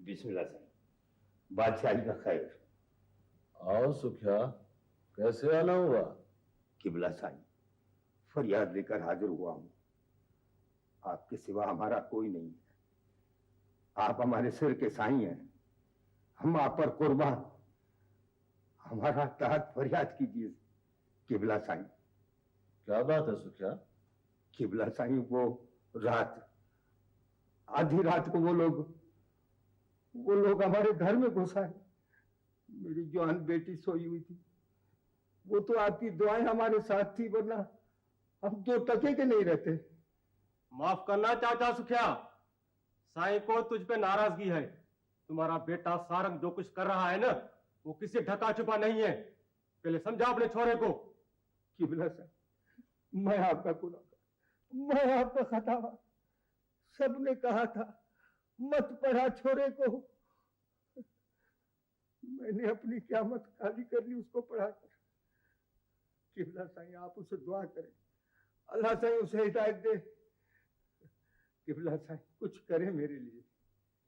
बिस्मिल्लाह साईं, बादशाही का खैर। आओ सुखिया, कैसे आना हुआ? किबला साईं, फरियाद लेकर हाजिर हुआ हूं। आपके सिवा हमारा कोई नहीं है। आप हमारे सिर के साईं हैं, हम आप पर कुर्बान। हमारा ताहत फरियाद कीजिए किबला साईं। क्या बात है सुखिया? किबला साईं, वो रात, आधी रात को वो लोग हमारे घर में घुस आए। मेरी जवान बेटी सोई हुई थी। वो तो आपकी दुआएं हमारे साथ थी, वरना हम 2 टके के नहीं रहते। माफ करना चाचा सुखिया, साईं को तुझ पे नाराजगी है। तुम्हारा बेटा सारंग जो कुछ कर रहा है ना, वो किसी ढका छुपा नहीं है। पहले समझा अपने छोरे को। किबला साईं, मैं आपका गुनाहगार, मैं आपका खतावार। सबने कहा था मत पढ़ा छोरे को। मैंने अपनी क़यामत खाली कर ली उसको पढ़ाकर। किबला साईं, आप उसे दुआ करें, अल्लाह साईं उसे हिदायत दे। किबला साईं, कुछ करें मेरे लिए।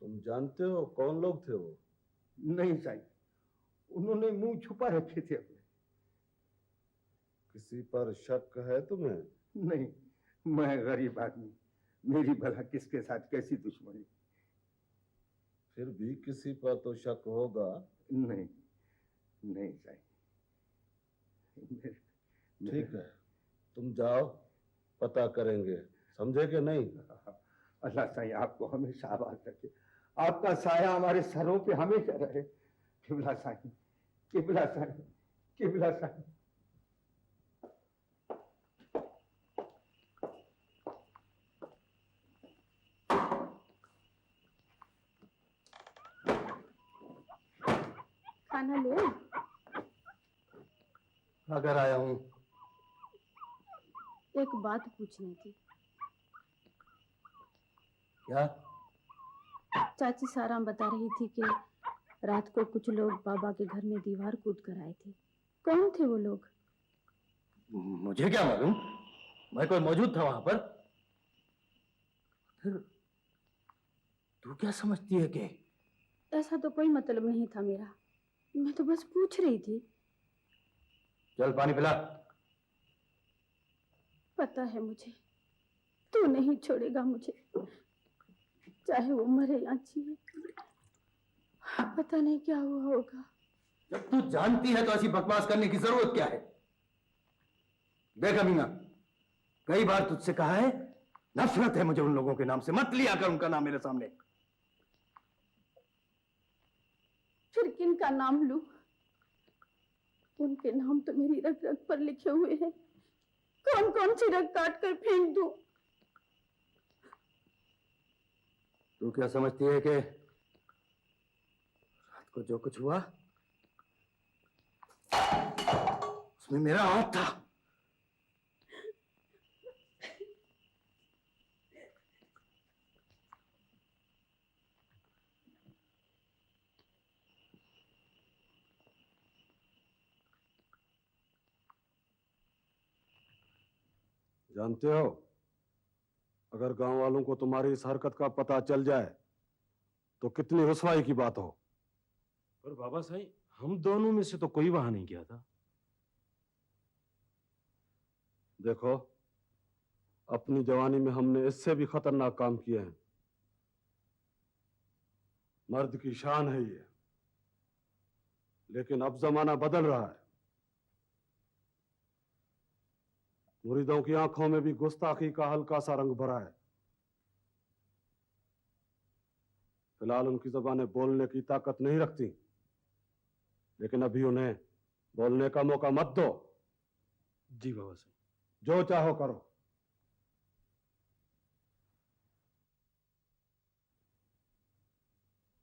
तुम जानते हो कौन लोग थे वो? नहीं साईं, उन्होंने मुंह छुपा रखे थे अपने। किसी पर शक है तुम्हें? नहीं, मैं गरीब आदमी, मेरी भला किसके साथ कैसी दुश्मनी। फिर भी किसी पर तो शक होगा। नहीं नहीं साईं। ठीक है, तुम जाओ, पता करेंगे, समझे कि नहीं? अल्लाह साईं आपको हमेशा आबाद रखे, आपका साया हमारे सरों पे हमेशा रहे। किबला साईं, किबला साईं, किबला साईं। खाना ले। अगर आया हूं। एक बात पूछनी थी। क्या? चाची साराम बता रही थी कि रात को कुछ लोग बाबा के घर में दीवार कूद कर आए थे। कौन थे वो लोग? मुझे क्या मालूम, मैं कोई मौजूद था वहां पर। फिर तू क्या समझती है कि? ऐसा तो कोई मतलब नहीं था मेरा, मैं तो बस पूछ रही थी। चल पानी पिला। पता है मुझे, तू नहीं छोड़ेगा मुझे, चाहे वो मरे या जिए। पता नहीं क्या हुआ होगा। जब तू जानती है तो ऐसी बकवास करने की जरूरत क्या है? देख अमीना, कई बार तुझसे कहा है, नफरत है मुझे उन लोगों के नाम से, मत लिया कर उनका नाम मेरे सामने। फिर किन का नाम लूं? उनके नाम तो मेरी रग रग पर लिखे हुए हैं। कौन कौन सी रग काट कर फेंक दूं? तू क्या समझती है कि रात को जो कुछ हुआ उसमें मेरा हाथ था? जानते हो, अगर गांव वालों को तुम्हारी इस हरकत का पता चल जाए तो कितनी रुसवाई की बात हो। पर बाबा साईं, हम दोनों में से तो कोई वहां नहीं गया था। देखो, अपनी जवानी में हमने इससे भी खतरनाक काम किए हैं। मर्द की शान है ये, लेकिन अब जमाना बदल रहा है। मुरीदों की आंखों में भी गुस्ताखी का हल्का सा रंग भरा है। फिलहाल उनकी जबानें बोलने की ताकत नहीं रखती, लेकिन अभी उन्हें बोलने का मौका मत दो। जी बाबा साईं। जो चाहो करो,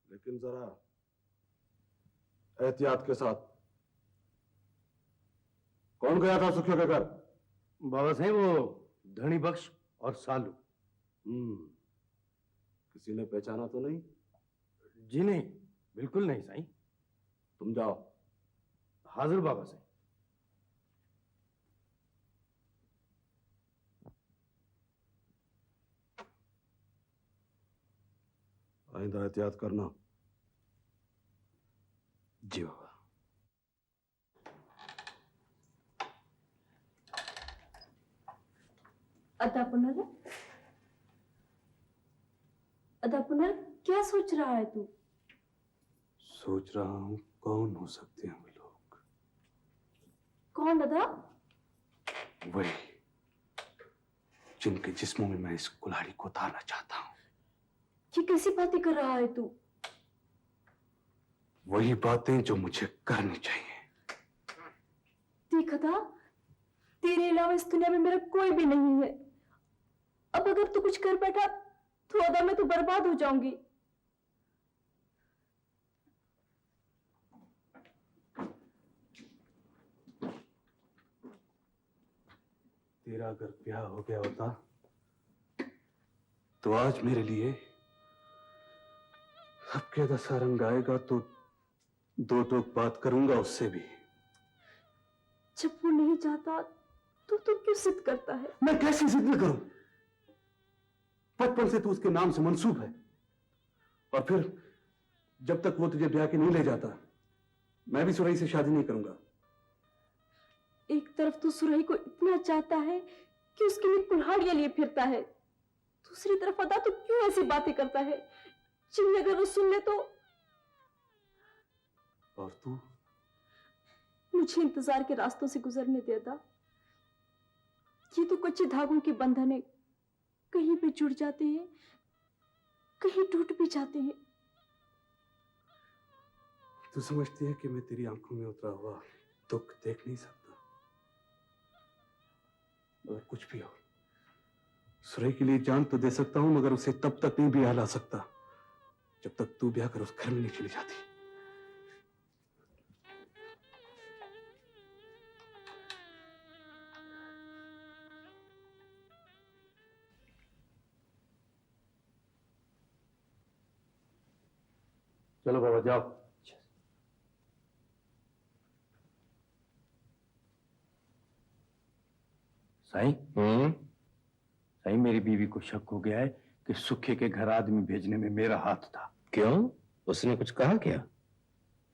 लेकिन जरा एहतियात के साथ। कौन गया था सुखिया के घर? बाबा साहब, वो धनी बख्श और सालू। किसी ने पहचाना तो नहीं? जी नहीं, बिल्कुल नहीं साईं। तुम जाओ। हाजिर बाबा साईं। आइंदा एहतियात करना। जी बाबा। अदा पुनर क्या सोच रहा है तू? सोच रहा हूँ कौन हो सकते हैं वे लोग। कौन अदा? वही जिनके जिस्मों में मैं इस कुल्हाड़ी को उतारना चाहता हूँ। ये कैसी बातें कर रहा है तू? वही बातें जो मुझे करनी चाहिए। देख अदा, तेरे अलावा इस दुनिया में मेरा कोई भी नहीं है। अब अगर तू कुछ कर बैठा तो अदा मैं तो बर्बाद हो जाऊंगी। तेरा अगर ब्याह हो गया होता तो आज मेरे लिए सबके दशा रंग आएगा तो दो टोक बात करूंगा उससे भी। जब वो नहीं चाहता तो तू क्यों जिद करता है? मैं कैसे जिद करूं? बचपन से तू उसके नाम से मंसूब है और फिर जब तक वो तुझे ब्याह के नहीं ले जाता मैं भी सुरई से शादी नहीं करूंगा। एक तरफ तो सुरई को इतना चाहता है कि उसके लिए कुल्हाड़ियां लिए फिरता है, दूसरी तरफ अदा तो क्यों ऐसी बातें करता है जिन्हें अगर वो सुन ले तो। और तू? मुझे इंतजार के रास्तों से गुजरने दे अदा। ये तो कच्चे धागों के बंधन है, कहीं पे जुड़ जाते हैं, कहीं टूट भी जाते हैं। तू समझती है कि मैं तेरी आंखों में उतरा हुआ दुख देख नहीं सकता? और कुछ भी हो, सुरई के लिए जान तो दे सकता हूं मगर उसे तब तक नहीं ब्याह ला सकता जब तक तू ब्याह कर उस घर में नहीं चली जाती। चलो बाबा जाओ। साईं, साईं मेरी बीवी को शक हो गया है कि सुखे के घर आदमी भेजने में मेरा हाथ था। क्यों? उसने कुछ कहा क्या?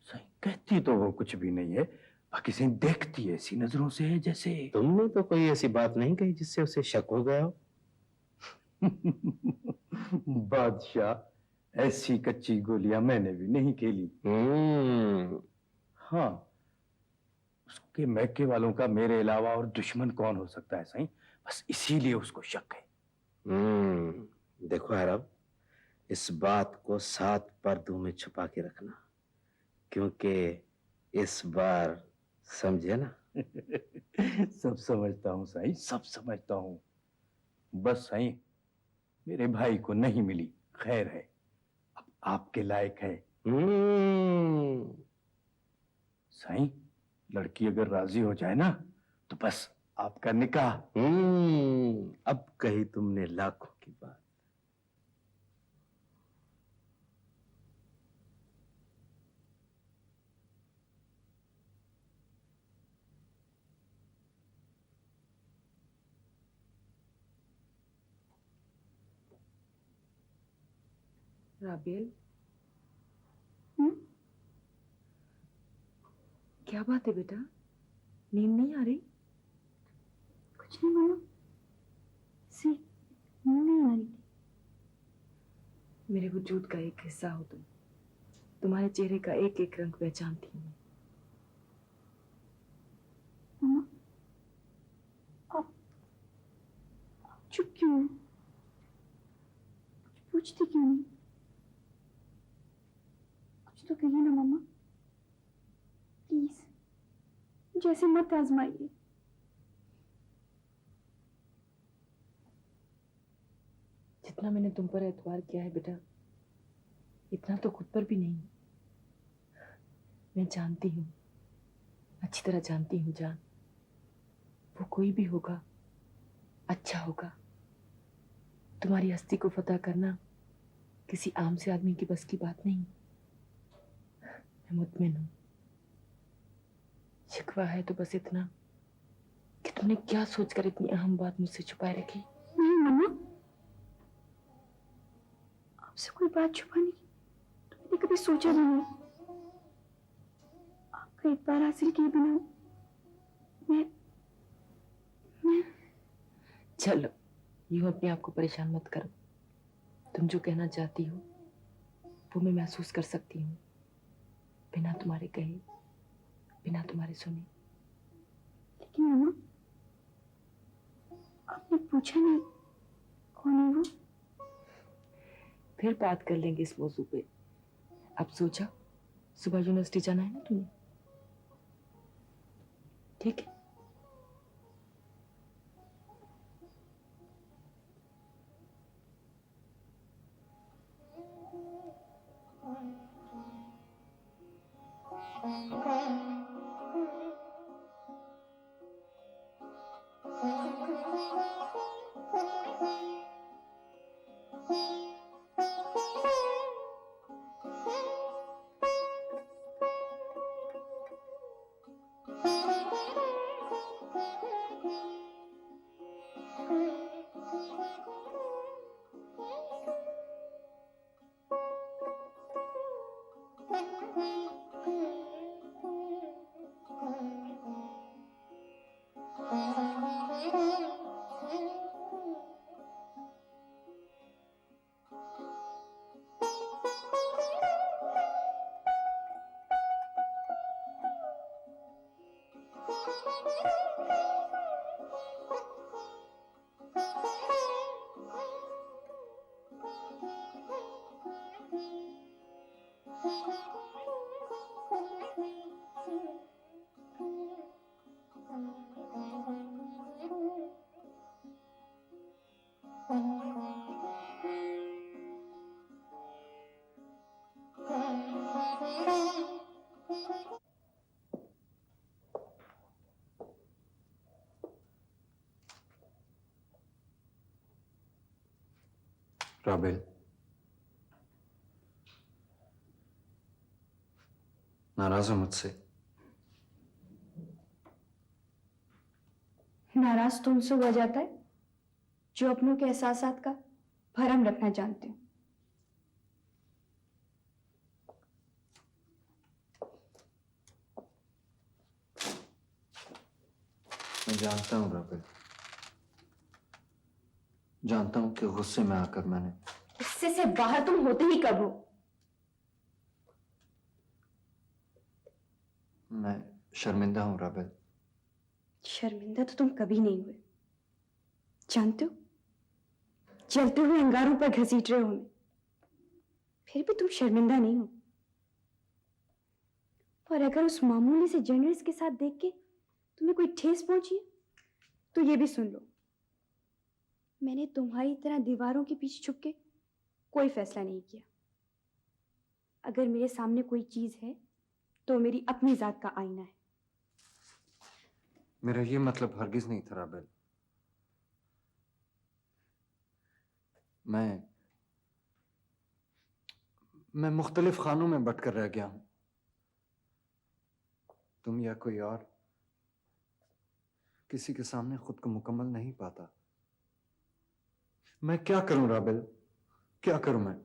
साईं कहती तो वो कुछ भी नहीं है, बाकी साईं देखती ऐसी नजरों से है जैसे। तुमने तो कोई ऐसी बात नहीं कही जिससे उसे शक हो गया हो। बादशाह, ऐसी कच्ची गोलियां मैंने भी नहीं खेली। हाँ, उसके मैके वालों का मेरे अलावा और दुश्मन कौन हो सकता है साईं? बस इसीलिए उसको शक है। देखो अरब, इस बात को 7 पर्दों में छुपा के रखना, क्योंकि इस बार समझे ना। सब समझता हूँ साईं, सब समझता हूँ। बस साईं मेरे भाई को नहीं मिली, खैर है, अब आपके लायक है। साईं लड़की अगर राजी हो जाए ना तो बस आपका निकाह। अब कही तुमने लाखों की बात। राबेल, क्या बात है बेटा? नींद नहीं आ रही? कुछ नहीं मालूम, सी नींद नहीं आ रही थी। मेरे वजूद का एक हिस्सा हो तुम, तुम्हारे चेहरे का एक एक रंग पहचानती हूँ मैं। मम्मा, आप चुप क्यों हैं? कुछ पूछती क्यों नहीं? कुछ तो कहिए ना मम्मा, प्लीज मुझे ऐसे मत आजमाइए। जितना मैंने तुम पर एतबार किया है बेटा, इतना तो खुद पर भी नहीं। मैं जानती हूँ, अच्छी तरह जानती हूँ जान, वो कोई भी होगा अच्छा होगा। तुम्हारी हस्ती को फतह करना किसी आम से आदमी की बस की बात नहीं। मैं मुतमिन हूँ। शिकवा है तो बस इतना कि तुमने क्या सोचकर इतनी अहम बात मुझसे छुपाए रखी। नहीं मम्मा, आपसे कोई बात छुपाने की तो मैंने कभी सोचा भी नहीं। और एक बार हासिल किए बिना मैं चलो, यूं अपने आप को परेशान मत करो। तुम जो कहना चाहती हो वो मैं महसूस कर सकती हूँ, बिना तुम्हारे कहे, बिना तुम्हारे सुने। लेकिन मामा, आपने पूछा नहीं कौन है वो? फिर बात कर लेंगे इस मौजू पे। अब सोचा, सुबह यूनिवर्सिटी जाना है ना तुम्हें? ठीक है। राबेल, नाराज हो मुझसे? नाराज तो उनसे हुआ जाता है जो अपनों के एहसासात का भरम रखना जानते हो। मैं जानता हूँ राबेल, जानता हूँ कि गुस्से में आकर मैंने गुस्से से बाहर तुम होते ही कब हो? मैं शर्मिंदा हूँ राबेल। शर्मिंदा तो तुम कभी नहीं हुए, जानते हो? जलते हुए अंगारों पर घसीट रहे हो हमें, फिर भी तुम शर्मिंदा नहीं हो। और अगर उस मामूली से जर्नलिस्ट के साथ देख के तुम्हें कोई ठेस पहुंची है, तो ये भी सुन लो, मैंने तुम्हारी तरह दीवारों के पीछे छुप के कोई फैसला नहीं किया। अगर मेरे सामने कोई चीज है तो मेरी अपनी जात का आईना है। मेरा ये मतलब हरगिज नहीं था राबेल। मैं मुख्तलिफ खानों में बटकर रह गया हूं। तुम या कोई और किसी के सामने खुद को मुकम्मल नहीं पाता। मैं क्या करूं राबेल, क्या करूं मैं?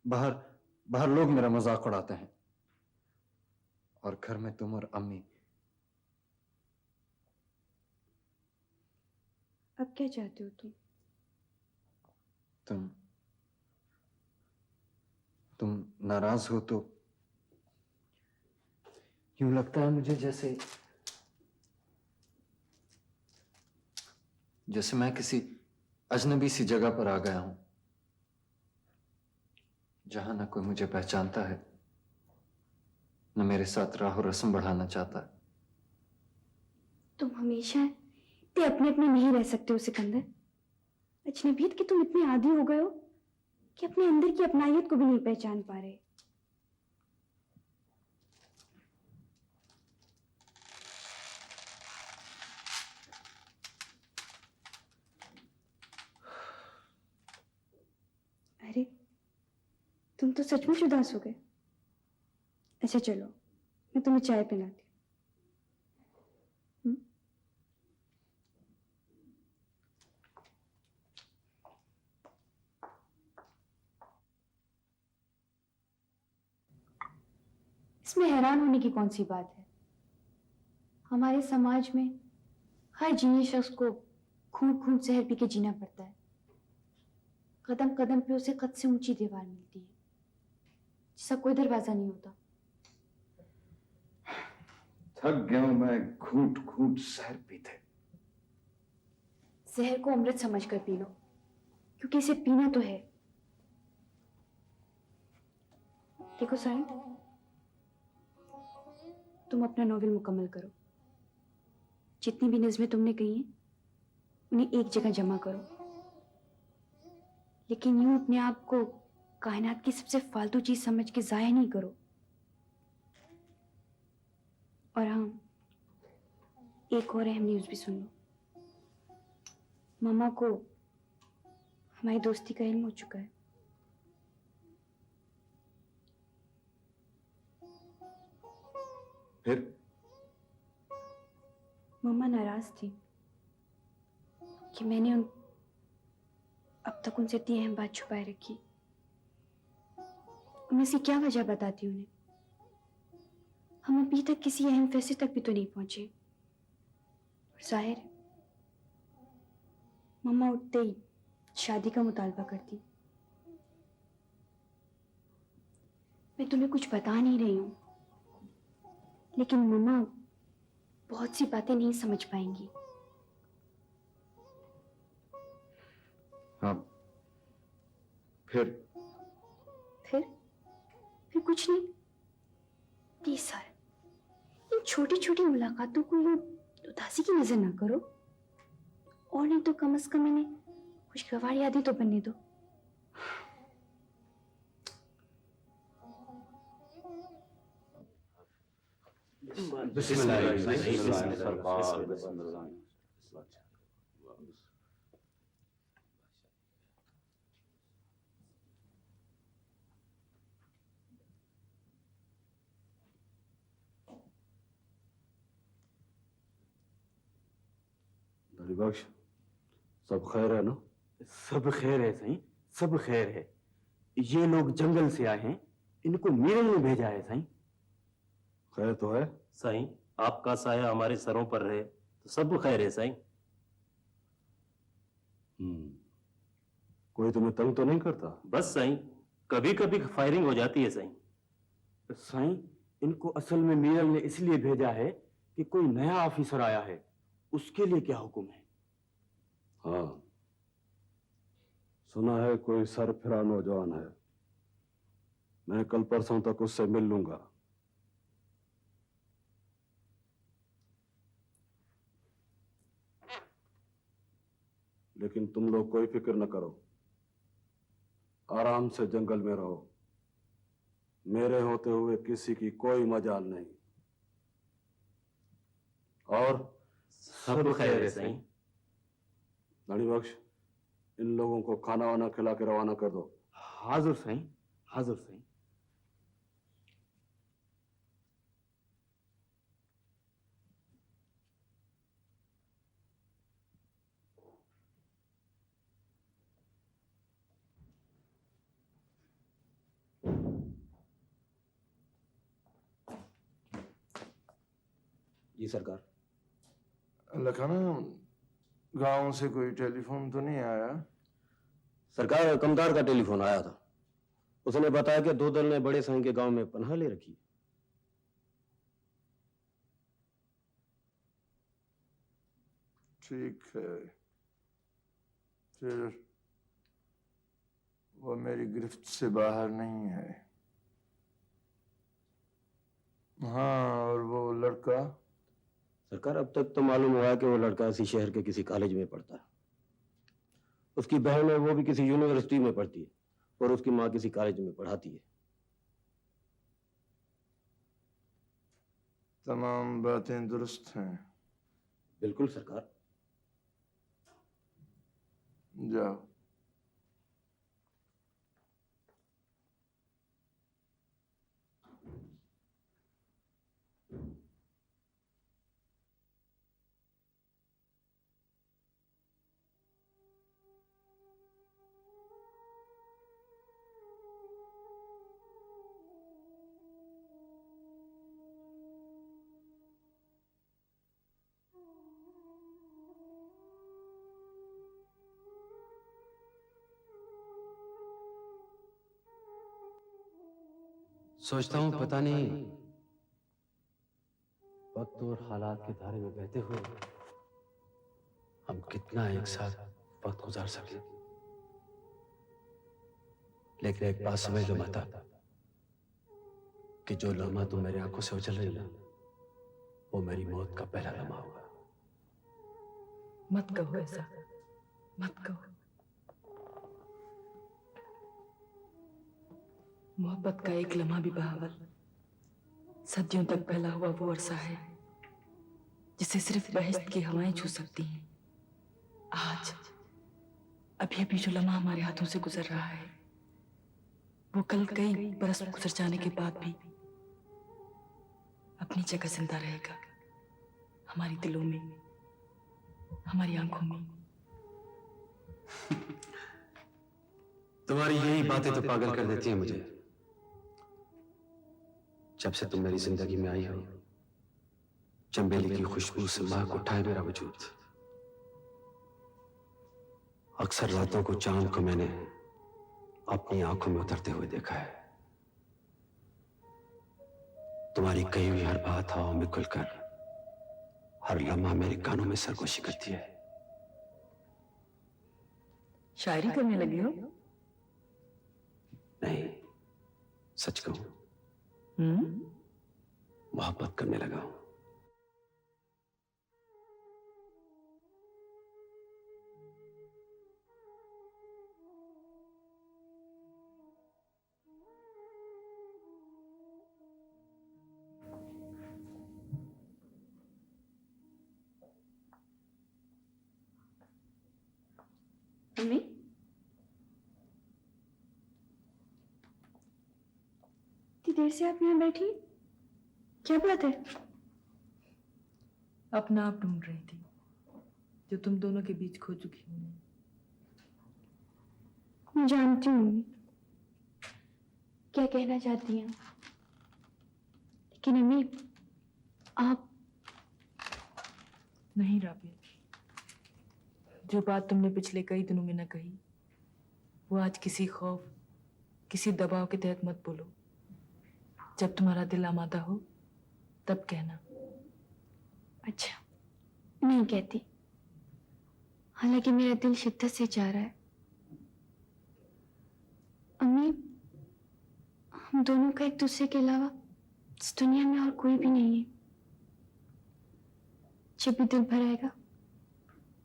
बाहर लोग मेरा मजाक उड़ाते हैं और घर में तुम और अम्मी। अब क्या चाहते हो तुम नाराज हो तो यूं लगता है मुझे जैसे मैं किसी अजनबी सी जगह पर आ गया हूं, जहां ना कोई मुझे पहचानता है, न मेरे साथ राह और रस्म बढ़ाना चाहता है। तुम हमेशा इतने अपने अपने नहीं रह सकते हो सिकंदर। अजनबियत के तुम इतने आदी हो गए हो कि अपने अंदर की अपनाइयत को भी नहीं पहचान पा रहे। अरे, तुम तो सचमुच उदास हो गए। अच्छा चलो, मैं तुम्हें चाय पिलाती हूँ। इसमें हैरान होने की कौन सी बात है? हमारे समाज में हर जीने शख्स को खूंट खूंट जहर पी के जीना पड़ता है। कदम कदम पे उसे कद से ऊंची दीवार मिलती है जिसका कोई दरवाजा नहीं होता। थक गया हूं मैं घूंट घूंट जहर पीते। जहर को अमृत समझकर पी लो, क्योंकि इसे पीना तो है। देखो साईं, तुम अपना नॉवेल मुकम्मल करो। जितनी भी नज़में तुमने कही हैं उन्हें एक जगह जमा करो, लेकिन यूं अपने आप को कायनात की सबसे फालतू चीज समझ के जाया नहीं करो। और हाँ, एक और अहम न्यूज़ भी सुन लो। मामा को हमारी दोस्ती का इल्म हो चुका है। फिर मम्मा नाराज थी कि मैंने अब तक उनसे इतनी अहम बात छुपाए रखी। उनमें से क्या वजह बताती उन्हें? हम अभी तक किसी अहम फैसले तक भी तो नहीं पहुंचे। और जाहिर है मम्मा उठते ही शादी का मुतालबा करती। मैं तुम्हें कुछ बता नहीं रही हूं, लेकिन मम्मा बहुत सी बातें नहीं समझ पाएंगी। हाँ, फिर फिर कुछ नहीं। प्लीज सर, इन छोटी छोटी मुलाकातों को यूं उदासी की नजर ना करो। और नहीं तो कम से कम इन्हें खुशगवार यादें तो बनने दो। बख्श, सब खैर है ना? सब खैर है साईं, सब खैर है। ये लोग जंगल से आए हैं, इनको मीरल ने भेजा है साईं। खैर तो है। साईं, आपका साया हमारे सरों पर रहे तो सब खैर है साईं। कोई तुम्हें तंग तो नहीं करता? बस साईं, कभी कभी फायरिंग हो जाती है साईं। साईं, इनको असल में मीरल ने इसलिए भेजा है कि कोई नया ऑफिसर आया है, उसके लिए क्या हुक्म है? हाँ, सुना है कोई सरफिरा नौजवान है। मैं कल परसों तक उससे मिल लूंगा। लेकिन तुम लोग कोई फिक्र न करो, आराम से जंगल में रहो। मेरे होते हुए किसी की कोई मजाल नहीं। और सब खैर है साईं। दाढ़ी बख्श, इन लोगों को खाना वाना खिला के रवाना कर दो। हाजिर साईं, हाजिर साईं। जी सरकार। लखाना, गांव से कोई टेलीफोन तो नहीं आया? सरकार, कमदार का टेलीफोन आया था। उसने बताया कि दो दल ने बड़े साईं के गांव में पनाह ले रखी है। ठीक है, फिर वो मेरी गिरफ्त से बाहर नहीं है। हाँ, और वो लड़का? सरकार, अब तक तो मालूम हुआ है कि वो लड़का इसी शहर के किसी कॉलेज में पढ़ता है। उसकी बहन है, वो भी किसी यूनिवर्सिटी में पढ़ती है, और उसकी माँ किसी कॉलेज में पढ़ाती है। तमाम बातें दुरुस्त हैं। बिल्कुल सरकार। जाओ। सोचता हूं पता नहीं वक्त और हालात के धारे में बहते हुए हम कितना एक साथ वक्त गुजार सके। लेकिन एक बात समझ लो माता कि जो लम्हा तुम मेरी आंखों से उछल रही ना, वो मेरी मौत का पहला लम्हा होगा। मत कहो ऐसा, मत कहो। मोहब्बत का एक लम्हा भी बहावल सदियों तक फैला हुआ वो अरसा है जिसे सिर्फ बहश्त की हवाएं छू सकती हैं। आज अभी अभी जो लम्हा हमारे हाथों से गुजर रहा है वो कल कई बरस गुजर जाने के बाद भी अपनी जगह जिंदा रहेगा, हमारी दिलों में, हमारी आंखों में। तुम्हारी यही बातें तो पागल कर देती हैं मुझे। जब से तुम मेरी जिंदगी में आई हो, चंबेली की खुशबू से महक उठाए मेरा वजूद। अक्सर रातों को चांद को मैंने अपनी आंखों में उतरते हुए देखा है। तुम्हारी कही हुई हर बात हवाओं में खुलकर हर लम्हा मेरे कानों में सरगोशी करती है। शायरी करने लगी हो? नहीं, सच कहूं मोहब्बत करने लगा हूं। मम्मी, इतनी देर से आप यहाँ बैठी, क्या बात है? अपना आप ढूंढ रही थी जो तुम दोनों के बीच खो चुकी हूं। मैं जानती हूँ मम्मी क्या कहना चाहती हैं, लेकिन अम्मी आप नहीं राबिया, जो बात तुमने पिछले कई दिनों में न कही वो आज किसी खौफ, किसी दबाव के तहत मत बोलो। जब तुम्हारा दिल आमादा हो तब कहना। अच्छा, नहीं कहती, हालांकि मेरा दिल शिद्दत से चाह रहा है। अम्मी, हम दोनों का एक दूसरे के अलावा इस दुनिया में और कोई भी नहीं है। जब भी दिल भर आएगा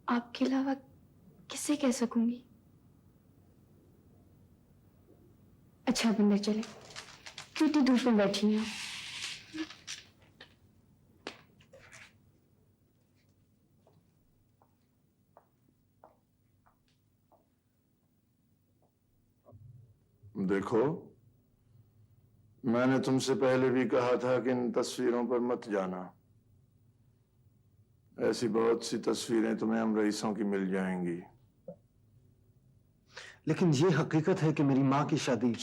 आपके अलावा किससे कह सकूंगी? अच्छा आप अंदर चले, क्यों इतनी धूप में बैठी हैं? देखो, मैंने तुमसे पहले भी कहा था कि इन तस्वीरों पर मत जाना। ऐसी बहुत सी तस्वीरें तुम्हें हम रईसों की मिल जाएंगी। लेकिन ये हकीकत है कि मेरी माँ की शादी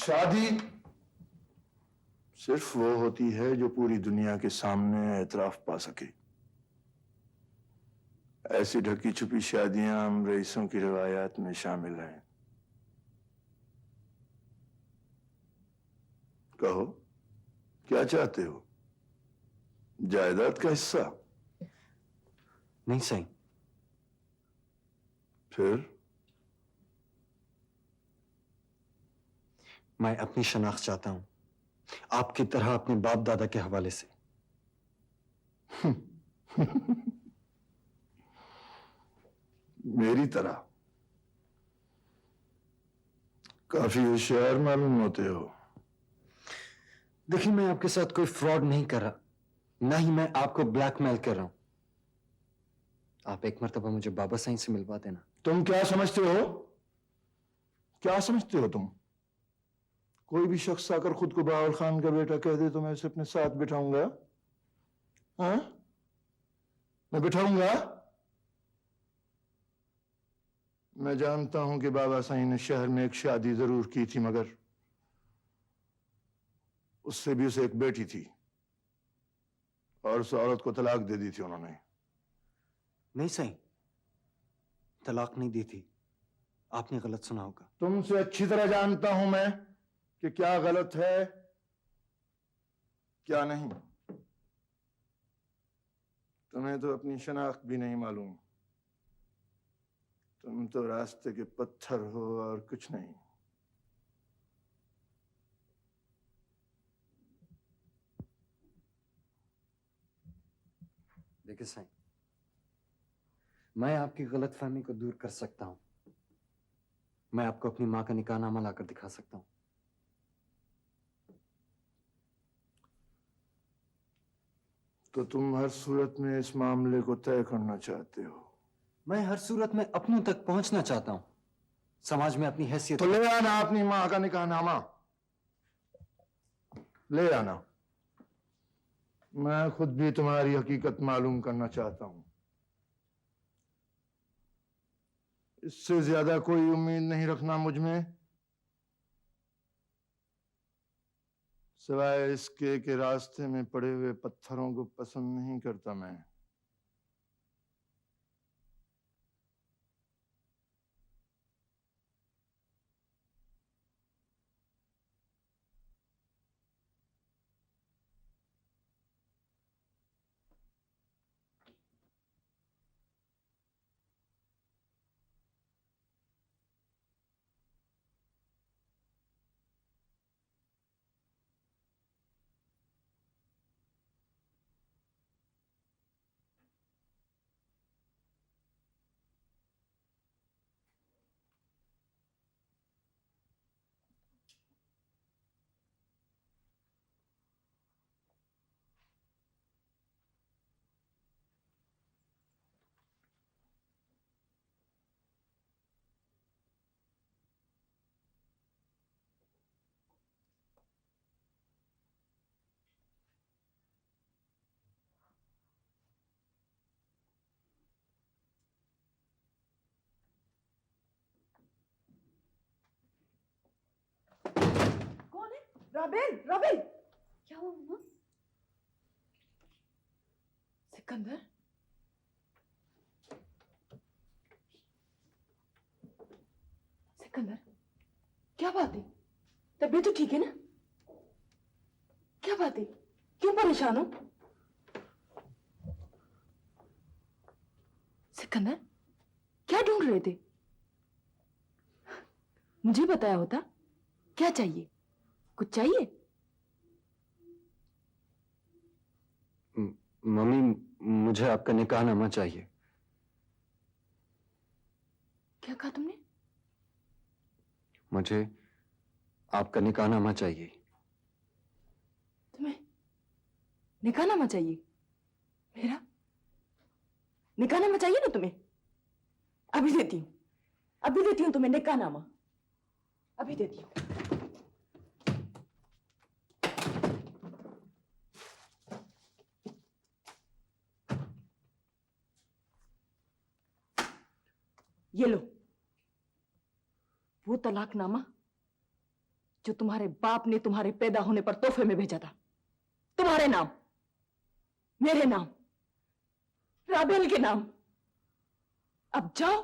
सिर्फ वो होती है जो पूरी दुनिया के सामने एतराफ पा सके। ऐसी ढकी छुपी शादियां हम रईसों की रिवायात में शामिल हैं। कहो, क्या चाहते हो? जायदाद का हिस्सा? नहीं सही। फिर? मैं अपनी शनाख्त चाहता हूं, आपकी तरह अपने बाप दादा के हवाले से। मेरी तरह? काफी होशियार मालूम होते हो। देखिए, मैं आपके साथ कोई फ्रॉड नहीं कर रहा, ना ही मैं आपको ब्लैकमेल कर रहा हूं। आप एक मर्तबा मुझे बाबा साईं से मिलवा देना। तुम क्या समझते हो? क्या समझते हो तुम? कोई भी शख्स आकर खुद को बावल खान का बेटा कह दे तो मैं उसे अपने साथ बिठाऊंगा? हाँ, मैं बिठाऊंगा? मैं जानता हूं कि बाबा साईं ने शहर में एक शादी जरूर की थी, मगर उससे भी उसे एक बेटी थी और उस औरत को तलाक दे दी थी उन्होंने। नहीं सही, तलाक नहीं दी थी, आपने गलत सुना होगा। तुमसे अच्छी तरह जानता हूं मैं कि क्या गलत है क्या नहीं? तुम्हें तो अपनी शनाख्त भी नहीं मालूम। तुम तो रास्ते के पत्थर हो और कुछ नहीं। देखिए साईं, मैं आपकी गलतफहमी को दूर कर सकता हूं। मैं आपको अपनी मां का निकाहनामा लाकर दिखा सकता हूं। तो तुम हर सूरत में इस मामले को तय करना चाहते हो? मैं हर सूरत में अपनों तक पहुंचना चाहता हूं। समाज में अपनी हैसियत। तो ले आना अपनी मां का निकाहनामा, ले आना। मैं खुद भी तुम्हारी हकीकत मालूम करना चाहता हूं। इससे ज्यादा कोई उम्मीद नहीं रखना मुझ में, सिवाय इसके कि रास्ते में पड़े हुए पत्थरों को पसंद नहीं करता मैं। कौन है? राबेल, राबेल। क्या हुआ मम्मा? सिकंदर, सिकंदर, क्या बात है? तबीयत तो ठीक है ना? क्या बात है? क्यों परेशान हो? सिकंदर, क्या ढूंढ रहे थे? मुझे बताया होता। क्या चाहिए? कुछ चाहिए? मम्मी, मुझे आपका निकाहनामा चाहिए। क्या कहा तुमने? मुझे आपका निकाहनामा चाहिए। तुम्हें निकाहनामा चाहिए? मेरा निकाहनामा चाहिए ना तुम्हें? अभी देती हूँ, अभी देती हूँ तुम्हें निकाहनामा, अभी देती हूँ। ये लो, वो तलाकनामा जो तुम्हारे बाप ने तुम्हारे पैदा होने पर तोहफे में भेजा था, तुम्हारे नाम, मेरे नाम, राबेल के नाम। अब जाओ,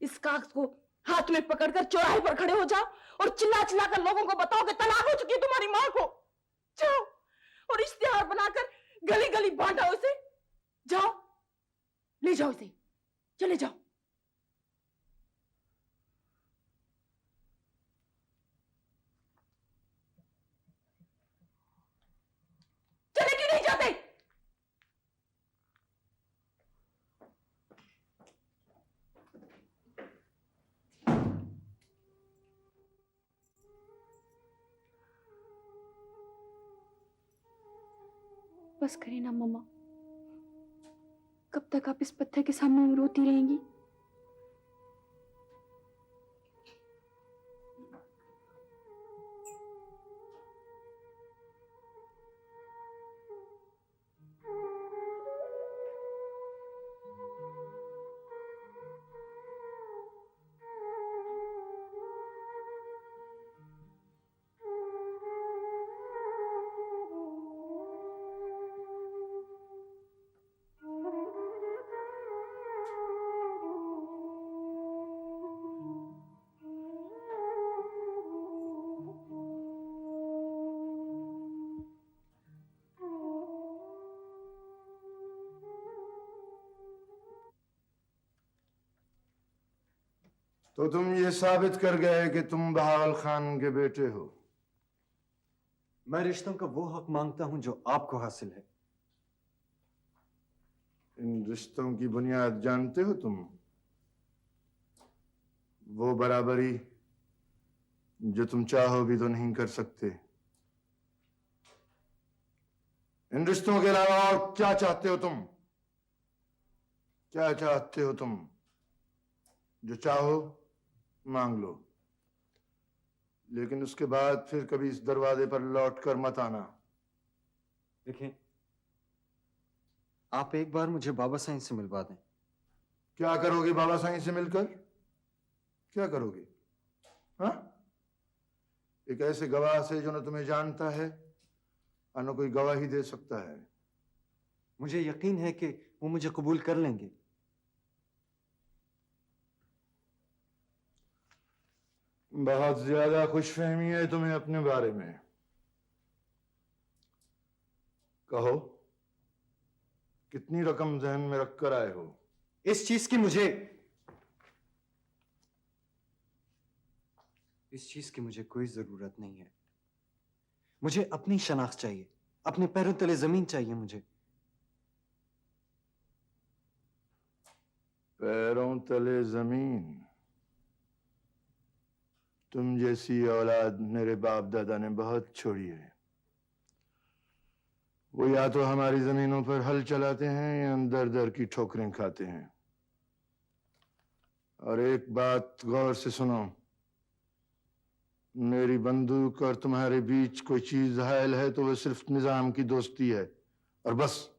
इस कागज को हाथ में पकड़कर चौराहे पर खड़े हो जाओ और चिल्ला चिल्ला कर लोगों को बताओ कि तलाक हो चुकी है तुम्हारी मां को। जाओ और इश्तिहार बनाकर गली गली बांटो उसे। जाओ, ले जाओ इसे, चले जाओ। चले क्यों नहीं जाते? बस करें ना मम्मा, कब तक आप इस पत्थर के सामने रोती रहेंगी? तो तुम ये साबित कर गए कि तुम बहावल खान के बेटे हो। मैं रिश्तों का वो हक मांगता हूं जो आपको हासिल है। इन रिश्तों की बुनियाद जानते हो तुम? वो बराबरी जो तुम चाहो भी तो नहीं कर सकते। इन रिश्तों के अलावा और क्या चाहते हो तुम? क्या चाहते हो तुम? जो चाहो मांग लो, लेकिन उसके बाद फिर कभी इस दरवाजे पर लौट कर मत आना। देखें, आप एक बार मुझे बाबा साईं से मिलवा दें। क्या करोगे बाबा साईं से मिलकर? क्या करोगे? हाँ? एक ऐसे गवाह से जो न तुम्हें जानता है और न कोई गवाही दे सकता है। मुझे यकीन है कि वो मुझे कबूल कर लेंगे। बहुत ज्यादा खुशफहमी है तुम्हें अपने बारे में। कहो, कितनी रकम जहन में रखकर आए हो? इस चीज की मुझे कोई जरूरत नहीं है। मुझे अपनी शनाख्त चाहिए, अपने पैरों तले जमीन चाहिए मुझे। पैरों तले जमीन? तुम जैसी औलाद मेरे बाप दादा ने बहुत छोड़ी है। वो या तो हमारी जमीनों पर हल चलाते हैं या दर दर की ठोकरें खाते हैं। और एक बात गौर से सुनो, मेरी बंदूक और तुम्हारे बीच कोई चीज हायल है तो वह सिर्फ निजाम की दोस्ती है, और बस।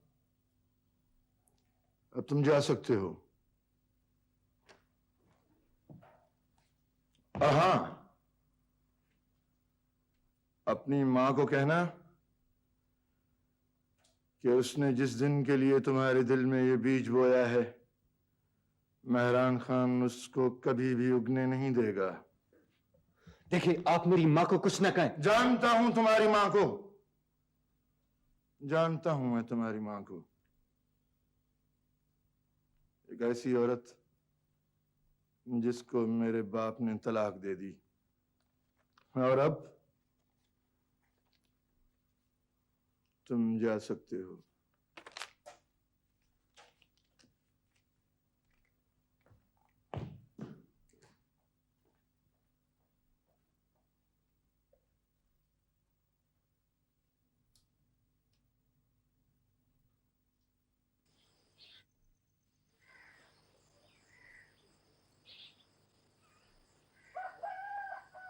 अब तुम जा सकते हो। और हाँ, अपनी मां को कहना कि उसने जिस दिन के लिए तुम्हारे दिल में ये बीज बोया है, मेहरान खान उसको कभी भी उगने नहीं देगा। देखिए, आप मेरी मां को कुछ न कहें। जानता हूं तुम्हारी मां को, जानता हूं मैं तुम्हारी मां को। एक ऐसी औरत जिसको मेरे बाप ने तलाक दे दी। और अब तुम जा सकते हो।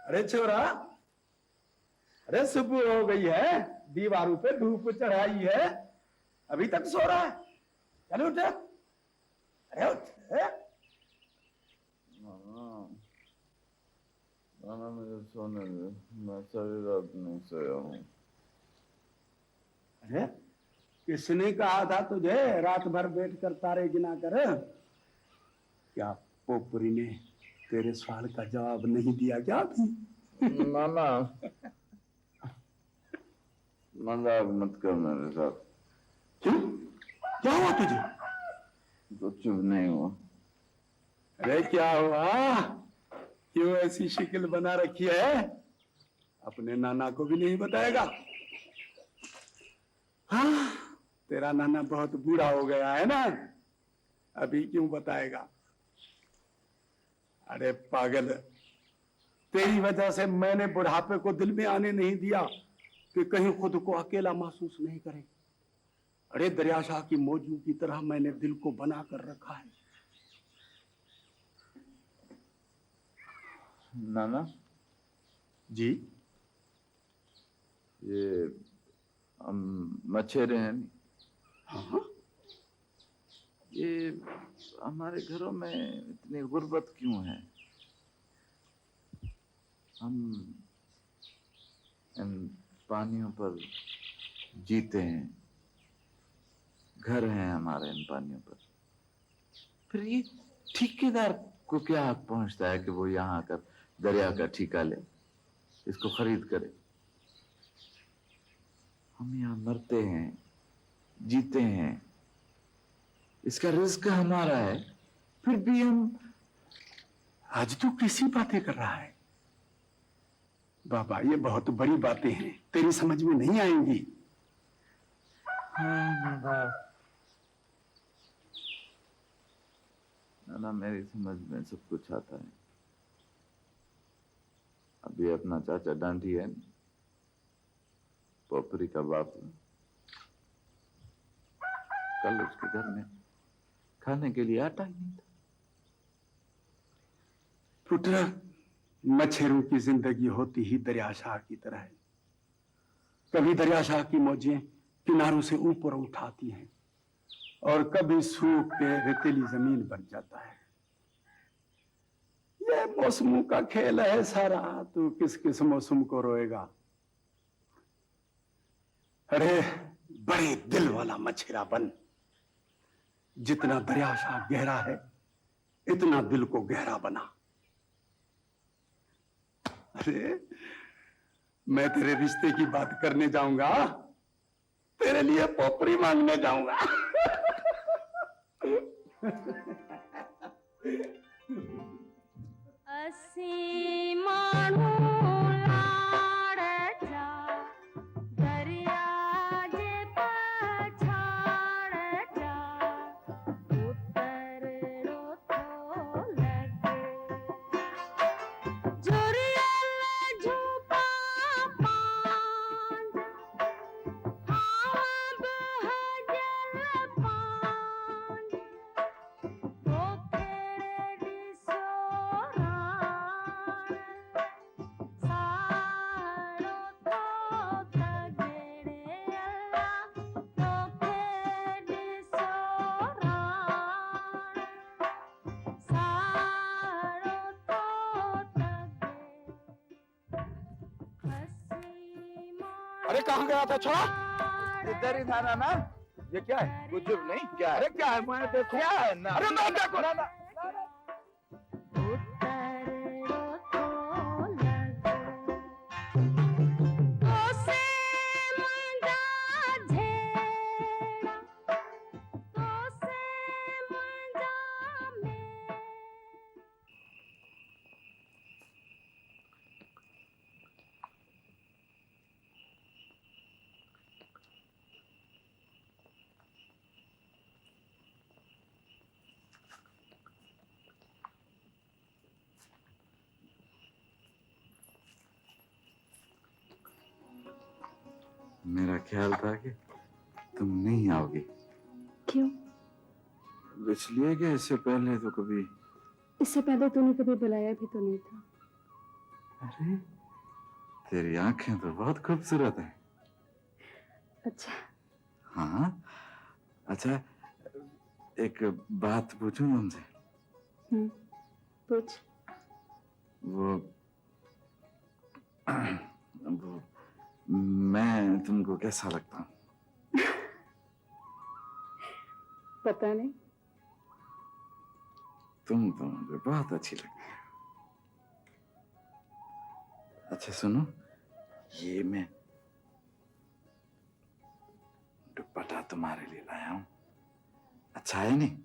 अरे छोरा, अरे सुबह हो गई है, दीवारों पे धूप चढ़ाई है, अभी तक सो रहा है? चल उठ, अरे उठ। मामा मुझे सोने दे, मैं सारी रात नहीं सोया हूँ। अरे किसने कहा था तुझे रात भर बैठ कर तारे गिना कर? क्या पोपरी ने तेरे सवाल का जवाब नहीं दिया क्या अभी? मामा मजाक मत कर मेरे साथ। क्यों? क्या हुआ तुझे? तो चुप नहीं हुआ। अरे क्या हुआ? क्यों ऐसी शक्ल बना रखी है? अपने नाना को भी नहीं बताएगा? हाँ, तेरा नाना बहुत बूढ़ा हो गया है ना, अभी क्यों बताएगा? अरे पागल, तेरी वजह से मैंने बुढ़ापे को दिल में आने नहीं दिया कि कहीं खुद को अकेला महसूस नहीं करे। अरे दरियाशाह की मौजू की तरह मैंने दिल को बना कर रखा है। नाना जी, ये हम मछेरे हैं। हाँ, ये हमारे घरों में इतनी गुर्बत क्यों है? हम इन पानियों पर जीते हैं, घर हैं हमारे इन पानियों पर। फिर ये ठेकेदार को क्या हक पहुंचता है कि वो यहाँ आकर दरिया का ठेका ले, इसको खरीद करे? हम यहाँ मरते हैं, जीते हैं, इसका रिस्क हमारा है, फिर भी आज तू किसी बातें कर रहा है? बाबा, ये बहुत बड़ी बातें हैं, तेरी समझ में नहीं आएंगी। ना मेरी समझ में सब कुछ आता है। अभी अपना चाचा डांडी है, पोपरी का बाप, कल उसके घर में खाने के लिए आटा ही नहीं था। पुत्र, मच्छरों की जिंदगी होती ही दरियाशाह की तरह है। कभी दरियाशाह की मौजें किनारों से ऊपर उठाती हैं और कभी सूख के रेतीली जमीन बन जाता है। ये मौसमों का खेल है सारा। तू किस किस मौसम को रोएगा? अरे बड़े दिल वाला मछेरा बन। जितना दरियाशाह गहरा है, इतना दिल को गहरा बना। अरे मैं तेरे रिश्ते की बात करने जाऊंगा, तेरे लिए पोपरी मांगने जाऊंगा। असी मानू लाड़चा दरिया जे पछाड़चा उतर रोतो लगे झुरियल झूपा पांज हाव बहजल पांज पोखेड़े दिसो अरे कहाँ गया था छोड़ा? इधर ही था ना। ये क्या है? कुछ नहीं, क्या है? अरे क्या है? मैं देखो क्या है ना? अरे मैं देखो ना, ना। मेरा ख्याल था कि तुम नहीं आओगी। क्यों? इसलिए कि इससे पहले तो कभी। इससे पहले तूने कभी बुलाया भी तो नहीं था। अरे तेरी आंखें तो बहुत खूबसूरत हैं। अच्छा। हाँ, अच्छा एक बात पूछूं तुमसे? पूछ। वो मैं तुमको कैसा लगता हूँ? पता नहीं। तुम तो मुझे बहुत अच्छी लगती है। अच्छा सुनो, ये मैं दुपट्टा तुम्हारे लिए लाया हूँ। अच्छा है नहीं?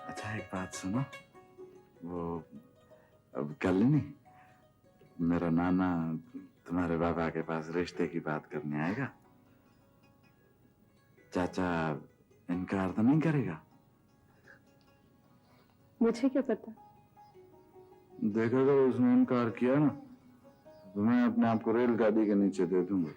अच्छा एक बात सुनो, वो अब कल नहीं मेरा नाना तुम्हारे बाबा के पास रिश्ते की बात करने आएगा। चाचा इनकार तो नहीं करेगा? मुझे क्या पता? देखा अगर उसने इनकार किया ना तो मैं अपने आप को रेलगाड़ी के नीचे दे दूंगा।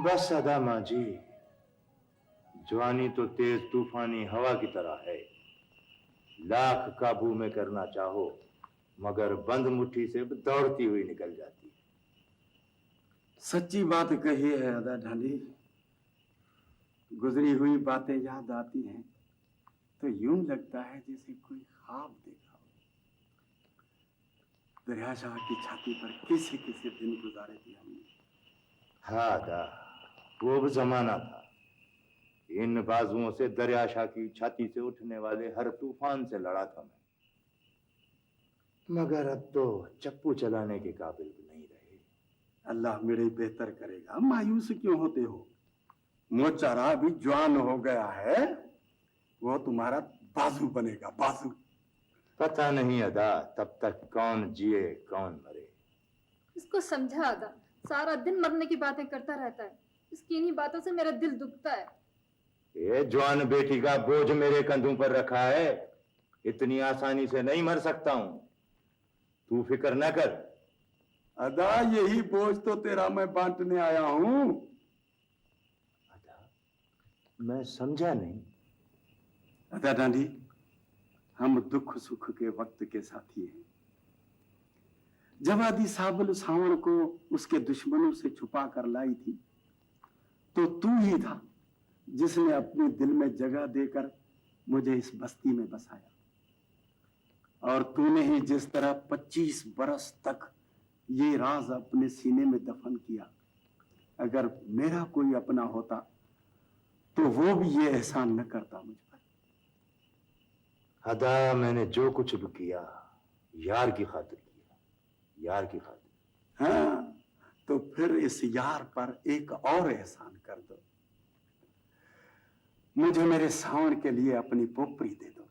बस अदा माँ जी, जवानी तो तेज तूफानी हवा की तरह है। लाख काबू में करना चाहो मगर बंद मुट्ठी से दौड़ती हुई निकल जाती है। सच्ची बात कही है अदा ढाली। गुजरी हुई बातें याद आती हैं तो यूं लगता है जैसे कोई ख्वाब देखा हो। दरिया शाह की छाती पर किसी किसी दिन गुजारे थे हमने। हाँ दा, वो भी जमाना था। इन बाजुओं से दरिया शाह की छाती से उठने वाले हर तूफान से लड़ा था मैं, मगर अब तो चप्पू चलाने के काबिल भी नहीं रहे। अल्लाह मेरे बेहतर करेगा, मायूस क्यों होते हो? मोचारा भी जवान हो गया है, वो तुम्हारा बाजू बनेगा, बाजू। पता नहीं अदा तब तक कौन जिए कौन मरे। इसको समझा अदा, सारा दिन मरने की बातें करता रहता है। इसकी इन्हीं बातों से मेरा दिल दुखता है। ये जवान बेटी का बोझ मेरे कंधों पर रखा है, इतनी आसानी से नहीं मर सकता हूं। तू फिक्र न कर। अदा यही बोझ तो तेरा मैं बांटने आया हूं। अदा मैं समझा नहीं। अदा डांडी, हम दुख सुख के वक्त के साथी हैं। जब आदि साबुल सावण को उसके दुश्मनों से छुपा कर लाई थी तो तू ही था जिसने अपने दिल में जगह देकर मुझे इस बस्ती में बसाया। और तूने ही जिस तरह 25 बरस तक ये राज अपने सीने में दफन किया, अगर मेरा कोई अपना होता तो वो भी ये एहसान न करता मुझ पर। अदा मैंने जो कुछ भी किया यार की खातिर किया, यार की खातिर। हाँ, तो फिर इस यार पर एक और एहसान कर दो। मुझे मेरे सावण के लिए अपनी पोपरी दे दो।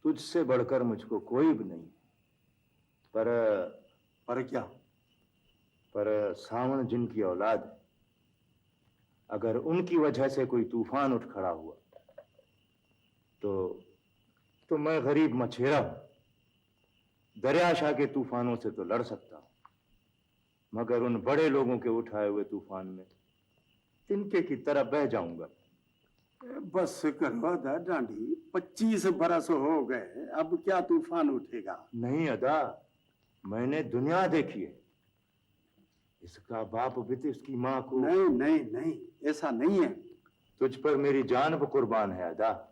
तुझसे बढ़कर मुझको कोई भी नहीं। पर क्या? पर सावण जिनकी औलाद है, अगर उनकी वजह से कोई तूफान उठ खड़ा हुआ तो मैं गरीब मछेरा हूं। दरिया शाह के तूफानों से तो लड़ सकता हूं, मगर उन बड़े लोगों के उठाए हुए तूफान में तिनके की तरह बह जाऊंगा। बस करो अदा डांडी, 25 बरस हो गए, अब क्या तूफान उठेगा? नहीं अदा, मैंने दुनिया देखी है। इसका बाप भी तो इसकी माँ को। नहीं नहीं नहीं, ऐसा नहीं है। तुझ पर मेरी जान भी कुर्बान है अदा।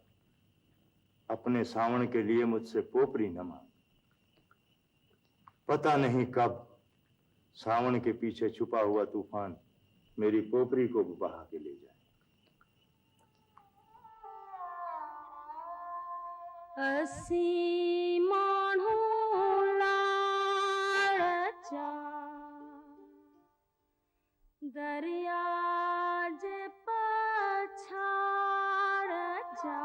अपने सावण के लिए मुझसे पोपरी न मांग। पता नहीं कब सावण के पीछे छुपा हुआ तूफान मेरी पोपरी को भी बहा के ले जाए। असी मानो लालचा दरिया जे पछाड़ जा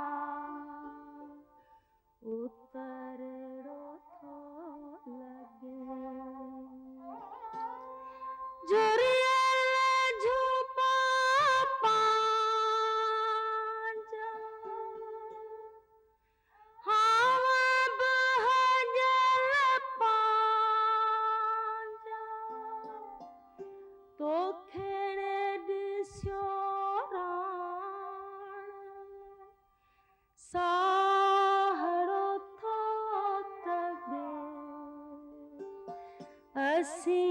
उतरड़ो थो लगे जुरियल झुपा पांजा हवा बहजल पांजा तो खेड़े दिस्यो राण साहड़ो थो तगे असी